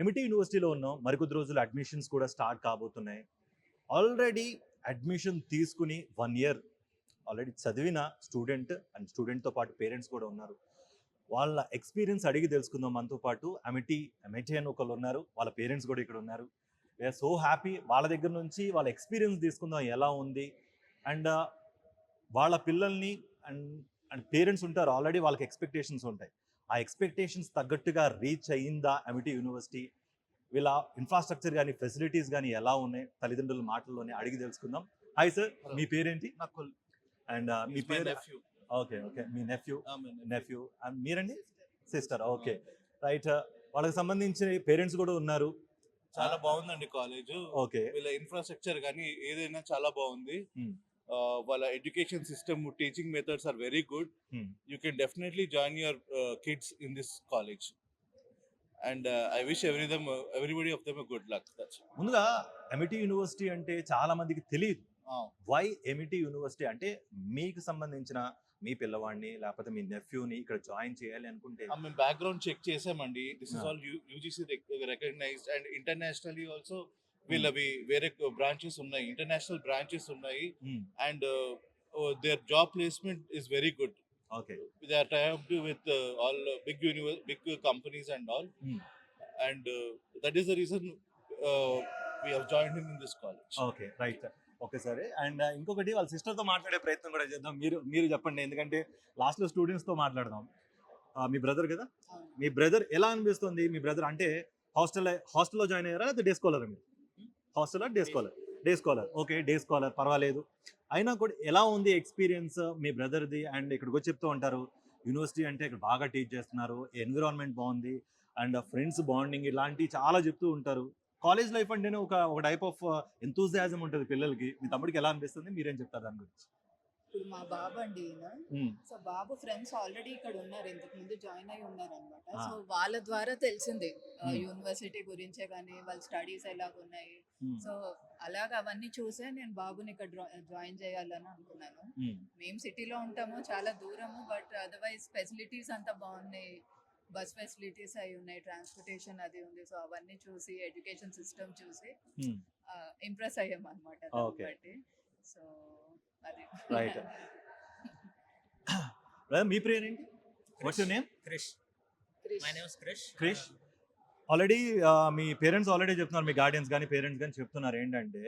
MIT యూనివర్సిటీలో ఉన్నాం. మరికొద్ది రోజులు అడ్మిషన్స్ కూడా స్టార్ట్ కాబోతున్నాయి. ఆల్రెడీ అడ్మిషన్ తీసుకుని 1 ఇయర్ ఆల్రెడీ చదివిన స్టూడెంట్ అండ్ స్టూడెంట్తో పాటు పేరెంట్స్ కూడా ఉన్నారు. వాళ్ళ ఎక్స్పీరియన్స్ అడిగి తెలుసుకుందాం. మనతో పాటు ఎంఐటి అని ఒకళ్ళు ఉన్నారు, వాళ్ళ పేరెంట్స్ కూడా ఇక్కడ ఉన్నారు. We are so happy. వాళ్ళ దగ్గర నుంచి వాళ్ళ ఎక్స్పీరియన్స్ తీసుకుందాం ఎలా ఉంది. అండ్ వాళ్ళ పిల్లల్ని అండ్ అండ్ పేరెంట్స్ ఉంటారు, ఆల్రెడీ వాళ్ళకి ఎక్స్పెక్టేషన్స్ ఉంటాయి. ఆ ఎక్స్పెక్టేషన్స్ తగ్గట్టుగా రీచ్ అయ్యిందా ఎంఐటి యూనివర్సిటీ, వీళ్ళ ఇన్ఫ్రాస్ట్రక్చర్ కానీ ఫెసిలిటీస్ కానీ ఎలా ఉన్నాయి, తల్లిదండ్రుల మాటల్లోనే అడిగి తెలుసుకుందాం. హాయ్ సార్, మీ పేరేంటి? Nakul. And me He's my పేరు? nephew. Okay okay, me nephew. my nephew. Nephew and మీరండి? సిస్టర్. Okay right. వాళ్ళకి సంబంధించిన పేరెంట్స్ కూడా ఉన్నారు. చాలా బాగుందండి కాలేజ్. ఓకే. వీళ్ళ ఇన్ఫ్రాస్ట్రక్చర్ కానీ ఏదైనా చాలా బాగుంది. Hmm. వాళ్ళ education system, teaching methods are very good. Hmm. You can definitely join your kids in this college. And I wish everybody of them a good luck. That's all. ముందుగా MIT university అంటే చాలా మందికి తెలియదు. Why MIT university అంటే మీకు సంబంధించిన మీ పిల్లవాడిని లేకపోతే మీ నెఫ్యూని ఇక్కడ జాయిన్ చేయాలి అనుకుంటే మేము బ్యాక్గ్రౌండ్ చెక్ చేసామండి. This is all UGC recognised and internationally also వీళ్ళవి వేరే బ్రాంచెస్ ఉన్నాయి, ఇంటర్నేషనల్ బ్రాంచెస్ ఉన్నాయి. And their job placement is very good. Okay. They are tied up with all big companies and all. And that is the reason we have joined him in this college. Okay right. Okay సరే. And ఇంకొకటి వాళ్ళ సిస్టర్తో మాట్లాడే ప్రయత్నం కూడా చేద్దాం. మీరు చెప్పండి, ఎందుకంటే లాస్ట్లో స్టూడెంట్స్తో మాట్లాడదాం. మీ బ్రదర్ కదా, మీ బ్రదర్ ఎలా అనిపిస్తుంది? మీ బ్రదర్ అంటే హాస్టల్లో జాయిన్ అయ్యారా లేదా డే స్కాలరా? మీరు హాస్టలా day scholar? Day scholar. Okay, day scholar పర్వాలేదు. అయినా కూడా ఎలా ఉంది ఎక్స్పీరియన్స్ మీ బ్రదర్ది? అండ్ ఇక్కడికి వచ్చి చెప్తూ ఉంటారు యూనివర్సిటీ అంటే ఇక్కడ బాగా టీచ్ చేస్తున్నారు, ఎన్విరాన్మెంట్ బాగుంది అండ్ ఫ్రెండ్స్ బాండింగ్ ఇలాంటివి చాలా చెప్తూ ఉంటారు. కాలేజ్ లైఫ్ అంటేనే ఒక టైప్ ఆఫ్ ఎంతూజియాజం ఉంటుంది పిల్లలకి. మీ తమ్ముడికి ఎలా అనిపిస్తుంది, మీరేం చెప్తారు దాని గురించి? ఇప్పుడు మా బాబు అండి ఈయన. సో బాబు ఫ్రెండ్స్ ఆల్రెడీ ఇక్కడ ఉన్నారు, ఇంతకు ముందు జాయిన్ అయి ఉన్నారు అనమాట. సో వాళ్ళ ద్వారా తెలిసింది యూనివర్సిటీ గురించే కానీ వాళ్ళ స్టడీస్ ఎలాగున్నాయి. సో అలాగ అవన్నీ చూసే నేను బాబుని ఇక్కడ జాయిన్ చేయాలని అనుకున్నాను. మేము సిటీలో ఉంటాము, చాలా దూరము, బట్ అదర్వైజ్ ఫెసిలిటీస్ అంతా బాగున్నాయి. బస్ ఫెసిలిటీస్ అయి ఉన్నాయి, ట్రాన్స్పోర్టేషన్ అది ఉంది. సో అవన్నీ చూసి ఎడ్యుకేషన్ సిస్టమ్ చూసి ఇంప్రెస్ అయ్యాం అనమాట బట్టి. సో అది రైట్. మీ పేరేంటి? What's your name? Krish. My name is Krish. Krish. Already మీ పేరెంట్స్ ఆల్రెడీ చెప్తున్నారు, మీ గార్డియన్స్ కానీ పేరెంట్స్ కానీ చెప్తున్నారు ఏంటంటే